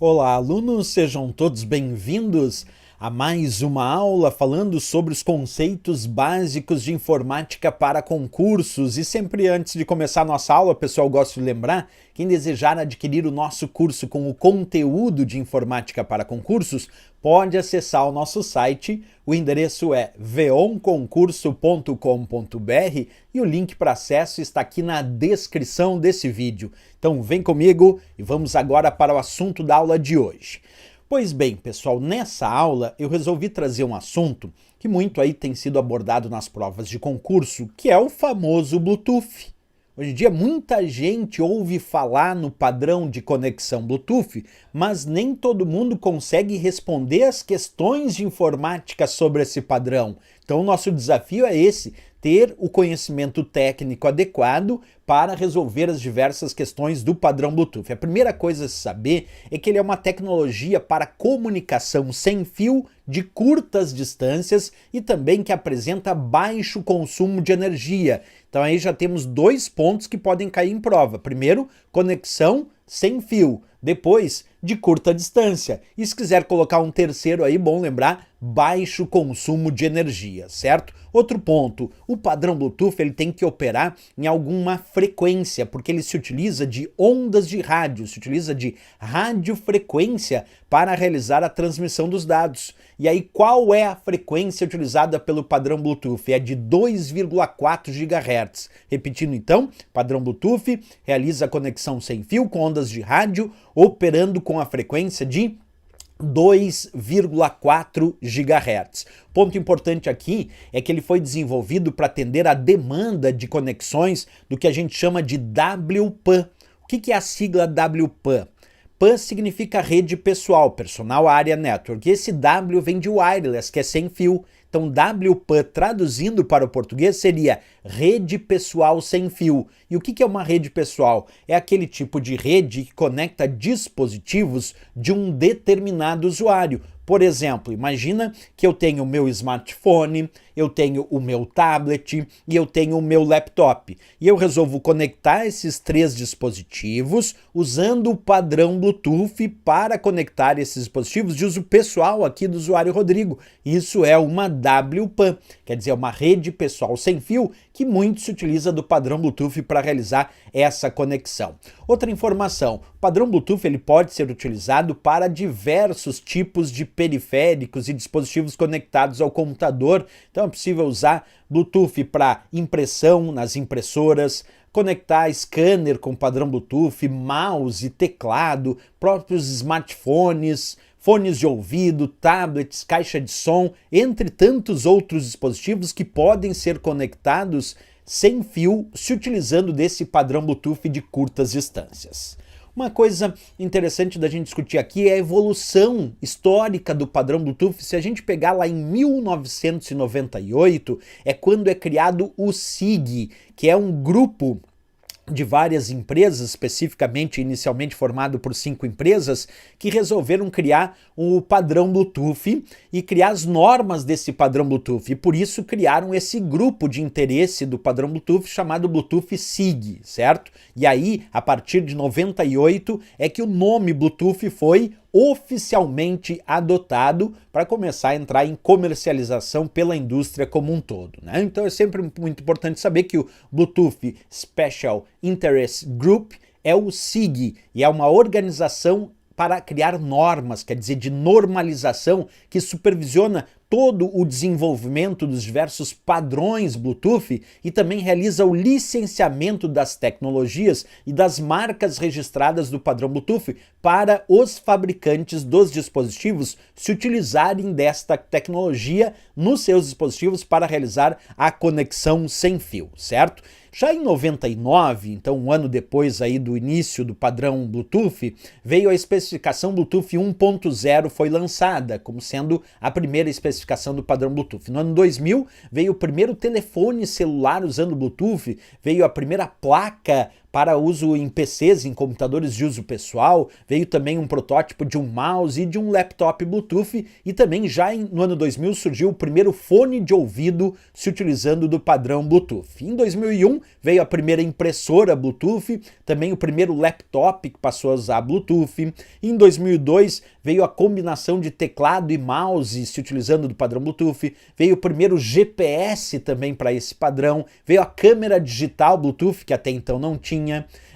Olá, alunos, sejam todos bem-vindos a mais uma aula falando sobre os conceitos básicos de informática para concursos. E sempre antes de começar a nossa aula, pessoal, gosto de lembrar, quem desejar adquirir o nosso curso com o conteúdo de informática para concursos, pode acessar o nosso site, o endereço é veonconcurso.com.br e o link para acesso está aqui na descrição desse vídeo. Então vem comigo e vamos agora para o assunto da aula de hoje. Pois bem, pessoal, nessa aula eu resolvi trazer um assunto que muito aí tem sido abordado nas provas de concurso, que é o famoso Bluetooth. Hoje em dia muita gente ouve falar no padrão de conexão Bluetooth, mas nem todo mundo consegue responder as questões de informática sobre esse padrão. Então o nosso desafio é esse, ter o conhecimento técnico adequado para resolver as diversas questões do padrão Bluetooth. A primeira coisa a saber é que ele é uma tecnologia para comunicação sem fio de curtas distâncias e também que apresenta baixo consumo de energia. Então aí já temos dois pontos que podem cair em prova. Primeiro, conexão sem fio. Depois, de curta distância. E se quiser colocar um terceiro aí, bom lembrar, baixo consumo de energia, certo? Outro ponto, o padrão Bluetooth ele tem que operar em alguma frequência, porque ele se utiliza de ondas de rádio, se utiliza de radiofrequência para realizar a transmissão dos dados. E aí qual é a frequência utilizada pelo padrão Bluetooth? É de 2,4 GHz. Repetindo então, padrão Bluetooth realiza a conexão sem fio com ondas de rádio, operando com a frequência de 2,4 GHz. Ponto importante aqui é que ele foi desenvolvido para atender a demanda de conexões do que a gente chama de WPAN. O que é a sigla WPAN? PAN significa rede pessoal, Personal Area Network. E esse W vem de wireless, que é sem fio. Então, WPAN, traduzindo para o português, seria rede pessoal sem fio. E o que é uma rede pessoal? É aquele tipo de rede que conecta dispositivos de um determinado usuário. Por exemplo, imagina que eu tenho o meu smartphone, eu tenho o meu tablet e eu tenho o meu laptop. E eu resolvo conectar esses três dispositivos usando o padrão Bluetooth para conectar esses dispositivos de uso pessoal aqui do usuário Rodrigo. Isso é uma WPAN, quer dizer, uma rede pessoal sem fio que muito se utiliza do padrão Bluetooth para realizar essa conexão. Outra informação, o padrão Bluetooth ele pode ser utilizado para diversos tipos de periféricos e dispositivos conectados ao computador. Então é possível usar Bluetooth para impressão nas impressoras, conectar scanner com padrão Bluetooth, mouse, teclado, próprios smartphones, fones de ouvido, tablets, caixa de som, entre tantos outros dispositivos que podem ser conectados sem fio se utilizando desse padrão Bluetooth de curtas distâncias. Uma coisa interessante da gente discutir aqui é a evolução histórica do padrão Bluetooth. Se a gente pegar lá em 1998, é quando é criado o SIG, que é um grupo de várias empresas, especificamente inicialmente formado por 5 empresas, que resolveram criar o padrão Bluetooth e criar as normas desse padrão Bluetooth. E por isso criaram esse grupo de interesse do padrão Bluetooth chamado Bluetooth SIG, certo? E aí, a partir de 98, é que o nome Bluetooth foi oficialmente adotado para começar a entrar em comercialização pela indústria como um todo, né? Então é sempre muito importante saber que o Bluetooth Special Interest Group é o SIG e é uma organização para criar normas, quer dizer, de normalização que supervisiona todo o desenvolvimento dos diversos padrões Bluetooth e também realiza o licenciamento das tecnologias e das marcas registradas do padrão Bluetooth para os fabricantes dos dispositivos se utilizarem desta tecnologia nos seus dispositivos para realizar a conexão sem fio, certo? Já em 99, então um ano depois aí do início do padrão Bluetooth, veio a especificação Bluetooth 1.0 foi lançada, como sendo a primeira especificação do padrão Bluetooth. No ano 2000 veio o primeiro telefone celular usando Bluetooth, veio a primeira placa para uso em PCs, em computadores de uso pessoal, veio também um protótipo de um mouse e de um laptop Bluetooth, e também já no ano 2000 surgiu o primeiro fone de ouvido se utilizando do padrão Bluetooth. Em 2001 veio a primeira impressora Bluetooth, também o primeiro laptop que passou a usar Bluetooth. Em 2002 veio a combinação de teclado e mouse se utilizando do padrão Bluetooth, veio o primeiro GPS também para esse padrão, veio a câmera digital Bluetooth, que até então não tinha.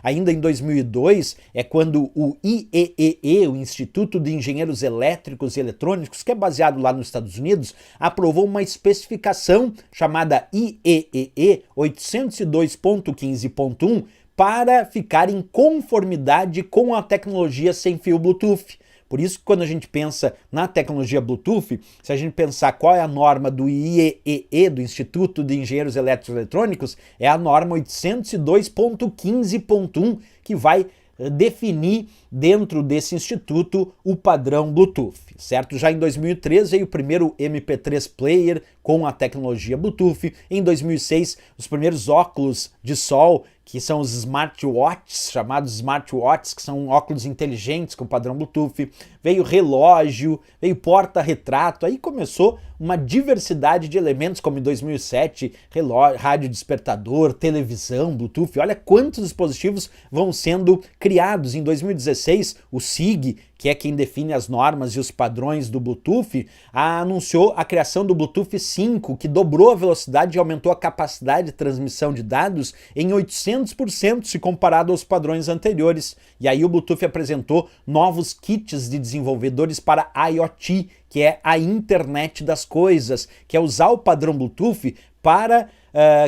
Ainda em 2002 é quando o IEEE, o Instituto de Engenheiros Elétricos e Eletrônicos, que é baseado lá nos Estados Unidos, aprovou uma especificação chamada IEEE 802.15.1 para ficar em conformidade com a tecnologia sem fio Bluetooth. Por isso que quando a gente pensa na tecnologia Bluetooth, se a gente pensar qual é a norma do IEEE, do Instituto de Engenheiros Elétricos e Eletrônicos, é a norma 802.15.1, que vai definir dentro desse instituto o padrão Bluetooth, certo? Já em 2003 veio o primeiro MP3 player com a tecnologia Bluetooth. Em 2006, os primeiros óculos de sol, que são os smartwatches, chamados smartwatches, que são óculos inteligentes com padrão Bluetooth. Veio relógio, veio porta-retrato, aí começou uma diversidade de elementos, como em 2007, relógio, rádio despertador, televisão, Bluetooth. Olha quantos dispositivos vão sendo criados. Em 2016, o SIG, que é quem define as normas e os padrões do Bluetooth, anunciou a criação do Bluetooth 5, que dobrou a velocidade e aumentou a capacidade de transmissão de dados em 800% se comparado aos padrões anteriores. E aí o Bluetooth apresentou novos kits de desenvolvedores para IoT, que é a internet das coisas, que é usar o padrão Bluetooth para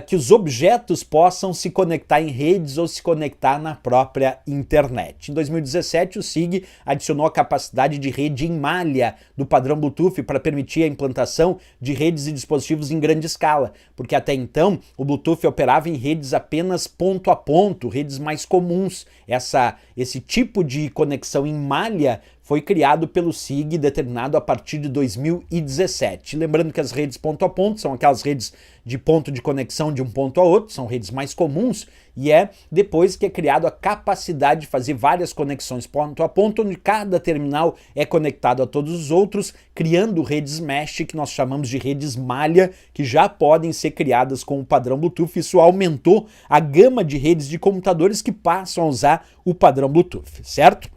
que os objetos possam se conectar em redes ou se conectar na própria internet. Em 2017, o SIG adicionou a capacidade de rede em malha do padrão Bluetooth para permitir a implantação de redes e dispositivos em grande escala, porque até então o Bluetooth operava em redes apenas ponto a ponto, redes mais comuns. Esse tipo de conexão em malha foi criado pelo SIG, determinado a partir de 2017. Lembrando que as redes ponto a ponto são aquelas redes de ponto de conexão de um ponto a outro, são redes mais comuns, e é depois que é criado a capacidade de fazer várias conexões ponto a ponto, onde cada terminal é conectado a todos os outros, criando redes mesh, que nós chamamos de redes malha, que já podem ser criadas com o padrão Bluetooth. Isso aumentou a gama de redes de computadores que passam a usar o padrão Bluetooth, certo?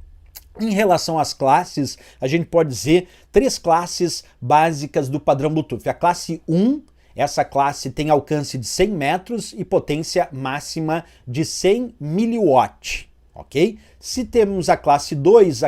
Em relação às classes, a gente pode dizer 3 classes básicas do padrão Bluetooth. A classe 1, essa classe tem alcance de 100 metros e potência máxima de 100 miliwatt, ok? Se temos a classe 2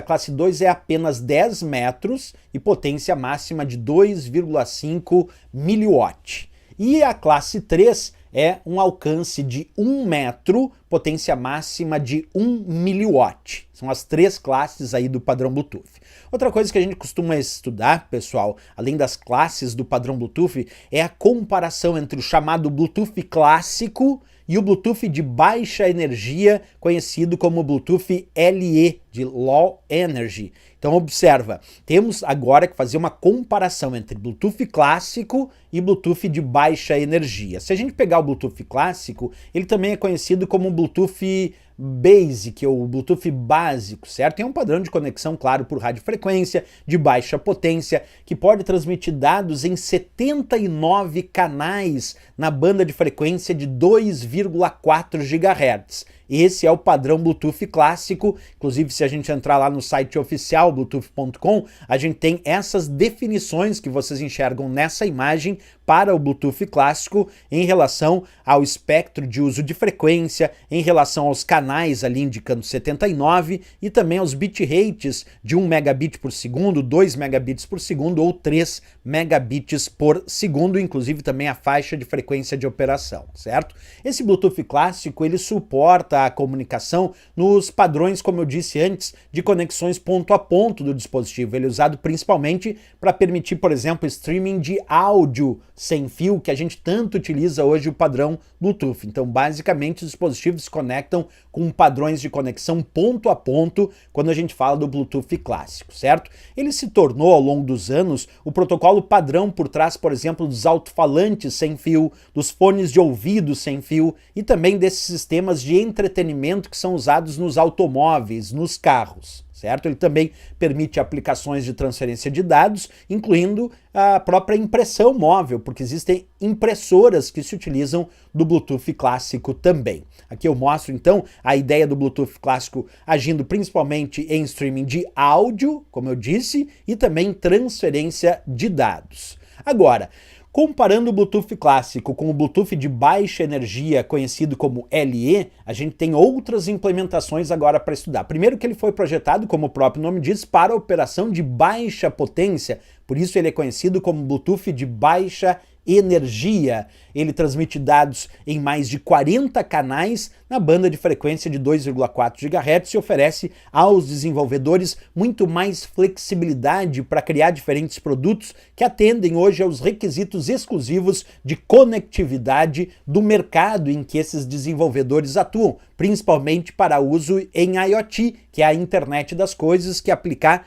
é apenas 10 metros e potência máxima de 2,5 miliwatt. E a classe 3 é um alcance de 1 metro, potência máxima de 1 miliwatt. São as 3 classes aí do padrão Bluetooth. Outra coisa que a gente costuma estudar, pessoal, além das classes do padrão Bluetooth, é a comparação entre o chamado Bluetooth clássico e o Bluetooth de baixa energia, conhecido como Bluetooth LE, de Low Energy. Então observa, temos agora que fazer uma comparação entre Bluetooth clássico e Bluetooth de baixa energia. Se a gente pegar o Bluetooth clássico, ele também é conhecido como Bluetooth Basic, ou Bluetooth básico, certo? É um padrão de conexão, claro, por radiofrequência, de baixa potência, que pode transmitir dados em 79 canais na banda de frequência de 2,4 GHz. Esse é o padrão Bluetooth clássico. Inclusive, se a gente entrar lá no site oficial bluetooth.com, a gente tem essas definições que vocês enxergam nessa imagem para o Bluetooth clássico em relação ao espectro de uso de frequência, em relação aos canais ali indicando 79 e também aos bitrates de 1 megabit por segundo, 2 megabits por segundo ou 3 megabits por segundo, inclusive também a faixa de frequência de operação, certo? Esse Bluetooth clássico, ele suporta a comunicação nos padrões, como eu disse antes, de conexões ponto a ponto do dispositivo. Ele é usado principalmente para permitir, por exemplo, streaming de áudio sem fio, que a gente tanto utiliza hoje o padrão Bluetooth. Então, basicamente, os dispositivos se conectam com padrões de conexão ponto a ponto quando a gente fala do Bluetooth clássico, certo? Ele se tornou, ao longo dos anos, o protocolo padrão por trás, por exemplo, dos alto-falantes sem fio, dos fones de ouvido sem fio e também desses sistemas de entretenimento entretenimento que são usados nos automóveis, nos carros, certo? Ele também permite aplicações de transferência de dados, incluindo a própria impressão móvel, porque existem impressoras que se utilizam do Bluetooth clássico também. Aqui eu mostro então a ideia do Bluetooth clássico agindo principalmente em streaming de áudio, como eu disse, e também transferência de dados. Agora, comparando o Bluetooth clássico com o Bluetooth de baixa energia, conhecido como LE, a gente tem outras implementações agora para estudar. Primeiro que ele foi projetado, como o próprio nome diz, para operação de baixa potência, por isso ele é conhecido como Bluetooth de baixa energia. Ele transmite dados em mais de 40 canais na banda de frequência de 2,4 GHz e oferece aos desenvolvedores muito mais flexibilidade para criar diferentes produtos que atendem hoje aos requisitos exclusivos de conectividade do mercado em que esses desenvolvedores atuam, principalmente para uso em IoT, que é a internet das coisas, que aplicar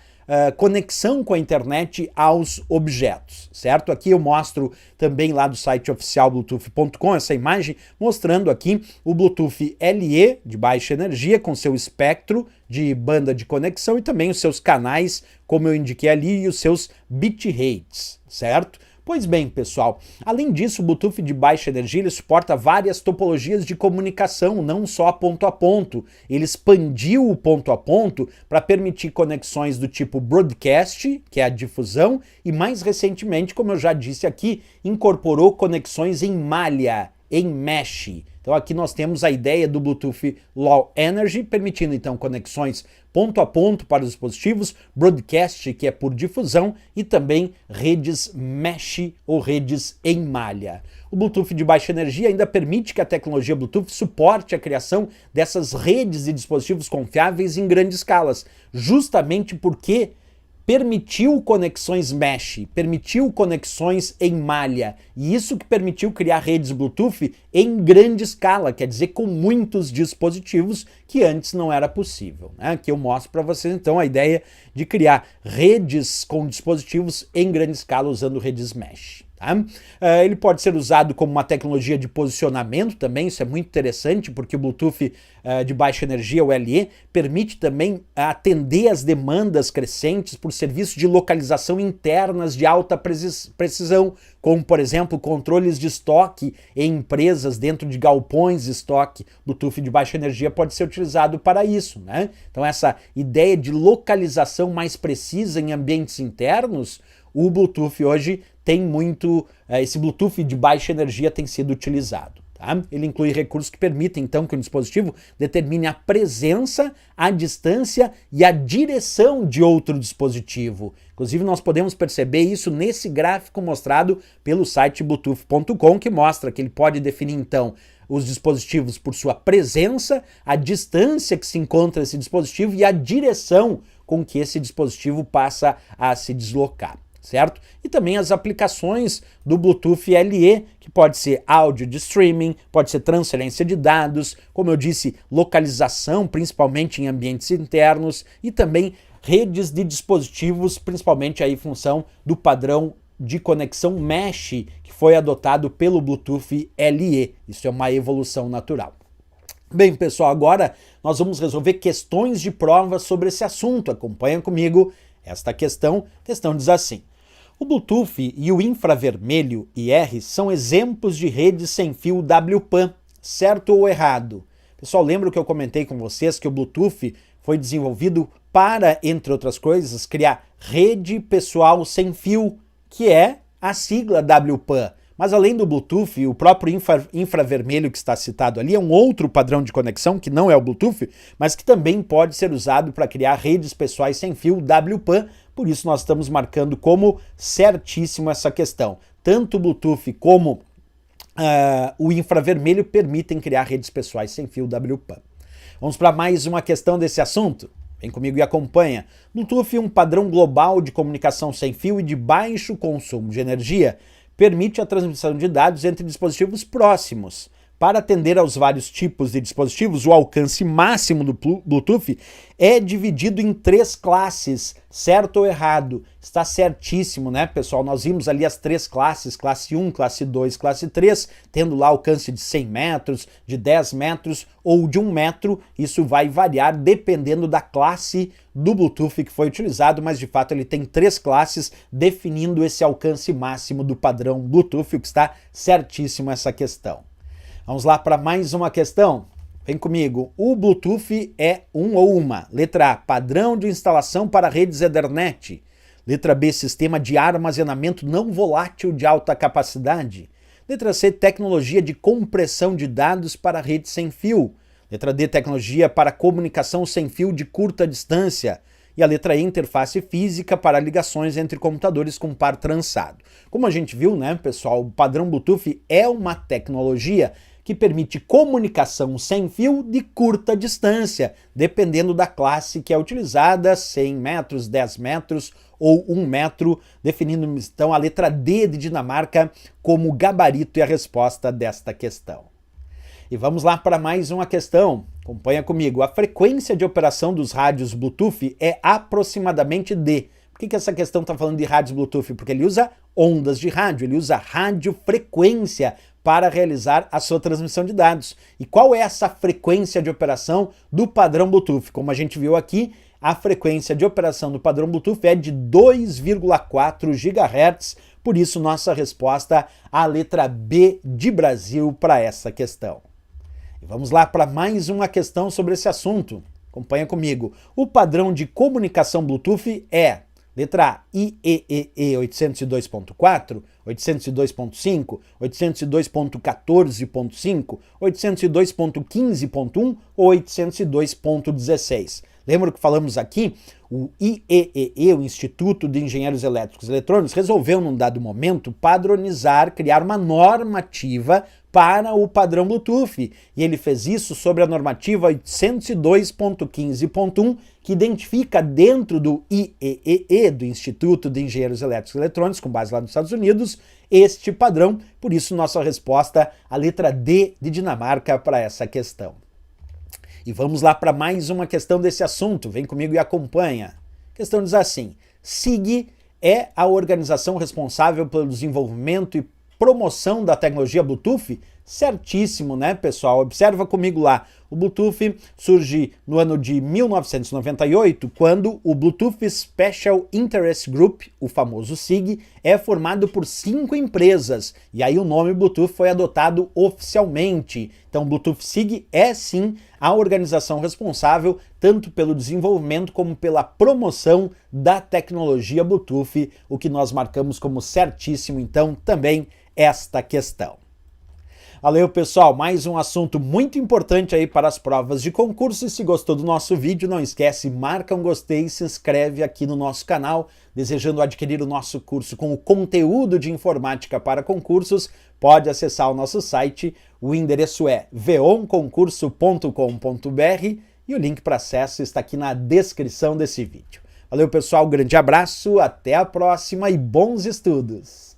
conexão com a internet aos objetos, certo? Aqui eu mostro também lá do site oficial bluetooth.com essa imagem mostrando aqui o Bluetooth LE de baixa energia com seu espectro de banda de conexão e também os seus canais, como eu indiquei ali, e os seus bitrates, certo? Pois bem, pessoal, além disso, o Bluetooth de baixa energia ele suporta várias topologias de comunicação, não só ponto a ponto. Ele expandiu o ponto a ponto para permitir conexões do tipo broadcast, que é a difusão, e mais recentemente, como eu já disse aqui, incorporou conexões em malha, em mesh. Então aqui nós temos a ideia do Bluetooth Low Energy, permitindo então conexões ponto a ponto para os dispositivos, broadcast, que é por difusão, e também redes mesh ou redes em malha. O Bluetooth de baixa energia ainda permite que a tecnologia Bluetooth suporte a criação dessas redes de dispositivos confiáveis em grandes escalas, justamente porque permitiu conexões mesh, permitiu conexões em malha, e isso que permitiu criar redes Bluetooth em grande escala, quer dizer, com muitos dispositivos que antes não era possível, né? Aqui eu mostro para vocês então a ideia de criar redes com dispositivos em grande escala usando redes mesh. Tá? Ele pode ser usado como uma tecnologia de posicionamento também, isso é muito interessante, porque o Bluetooth de baixa energia, o LE, permite também atender as demandas crescentes por serviços de localização internas de alta precisão, como, por exemplo, controles de estoque em empresas dentro de galpões de estoque. Bluetooth de baixa energia pode ser utilizado para isso, né? Então essa ideia de localização mais precisa em ambientes internos, o Bluetooth hoje tem muito, esse Bluetooth de baixa energia tem sido utilizado. Tá? Ele inclui recursos que permitem então que o dispositivo determine a presença, a distância e a direção de outro dispositivo. Inclusive nós podemos perceber isso nesse gráfico mostrado pelo site bluetooth.com, que mostra que ele pode definir então os dispositivos por sua presença, a distância que se encontra esse dispositivo e a direção com que esse dispositivo passa a se deslocar. Certo? E também as aplicações do Bluetooth LE, que pode ser áudio de streaming, pode ser transferência de dados, como eu disse, localização, principalmente em ambientes internos, e também redes de dispositivos, principalmente aí em função do padrão de conexão mesh que foi adotado pelo Bluetooth LE. Isso é uma evolução natural. Bem, pessoal, agora nós vamos resolver questões de prova sobre esse assunto. Acompanha comigo esta questão. A questão diz assim: o Bluetooth e o infravermelho IR são exemplos de redes sem fio WPAN, certo ou errado? Pessoal, lembra que eu comentei com vocês que o Bluetooth foi desenvolvido para, entre outras coisas, criar rede pessoal sem fio, que é a sigla WPAN. Mas além do Bluetooth, o próprio infravermelho que está citado ali é um outro padrão de conexão, que não é o Bluetooth, mas que também pode ser usado para criar redes pessoais sem fio WPAN. Por isso nós estamos marcando como certíssimo essa questão. Tanto o Bluetooth como o infravermelho permitem criar redes pessoais sem fio WPAN. Vamos para mais uma questão desse assunto? Vem comigo e acompanha. Bluetooth é um padrão global de comunicação sem fio e de baixo consumo de energia. Permite a transmissão de dados entre dispositivos próximos. para atender aos vários tipos de dispositivos, o alcance máximo do Bluetooth é dividido em 3 classes, certo ou errado? Está certíssimo, né, pessoal? Nós vimos ali as 3 classes, classe 1, classe 2, classe 3, tendo lá alcance de 100 metros, de 10 metros ou de 1 metro. Isso vai variar dependendo da classe do Bluetooth que foi utilizado, mas de fato ele tem 3 classes definindo esse alcance máximo do padrão Bluetooth, o que está certíssimo essa questão. Vamos lá para mais uma questão? Vem comigo. O Bluetooth é um ou uma? Letra A, padrão de instalação para redes Ethernet. Letra B, sistema de armazenamento não volátil de alta capacidade. Letra C, tecnologia de compressão de dados para rede sem fio. Letra D, tecnologia para comunicação sem fio de curta distância. E a letra E, interface física para ligações entre computadores com par trançado. Como a gente viu, né, pessoal, o padrão Bluetooth é uma tecnologia que permite comunicação sem fio de curta distância, dependendo da classe que é utilizada, 100 metros, 10 metros ou 1 metro, definindo então a letra D de Dinamarca como gabarito e a resposta desta questão. E vamos lá para mais uma questão. Acompanha comigo. A frequência de operação dos rádios Bluetooth é aproximadamente de... Por que essa questão está falando de rádios Bluetooth? Porque ele usa ondas de rádio, ele usa radiofrequência para realizar a sua transmissão de dados. E qual é essa frequência de operação do padrão Bluetooth? Como a gente viu aqui, a frequência de operação do padrão Bluetooth é de 2,4 GHz, por isso nossa resposta, a letra B de Brasil para essa questão. E vamos lá para mais uma questão sobre esse assunto. Acompanha comigo. O padrão de comunicação Bluetooth é... Letra A, IEEE 802.4, 802.5, 802.14.5, 802.15.1 ou 802.16. Lembra que falamos aqui? O IEEE, o Instituto de Engenheiros Elétricos e Eletrônicos, resolveu num dado momento padronizar, criar uma normativa para o padrão Bluetooth. E ele fez isso sobre a normativa 802.15.1, que identifica dentro do IEEE, do Instituto de Engenheiros Elétricos e Eletrônicos, com base lá nos Estados Unidos, este padrão. Por isso, nossa resposta, a letra D de Dinamarca para essa questão. E vamos lá para mais uma questão desse assunto. Vem comigo e acompanha. A questão diz assim: SIG é a organização responsável pelo desenvolvimento e promoção da tecnologia Bluetooth? Certíssimo, né, pessoal? Observa comigo lá. O Bluetooth surge no ano de 1998, quando o Bluetooth Special Interest Group, o famoso SIG, é formado por 5 empresas. E aí o nome Bluetooth foi adotado oficialmente. Então, o Bluetooth SIG é sim a organização responsável tanto pelo desenvolvimento como pela promoção da tecnologia Bluetooth, o que nós marcamos como certíssimo, então, também esta questão. Valeu, pessoal, mais um assunto muito importante aí para as provas de concurso. E se gostou do nosso vídeo, não esquece, marca um gostei e se inscreve aqui no nosso canal. Desejando adquirir o nosso curso com o conteúdo de informática para concursos, pode acessar o nosso site. O endereço é veonconcurso.com.br e o link para acesso está aqui na descrição desse vídeo. Valeu, pessoal, grande abraço, até a próxima e bons estudos!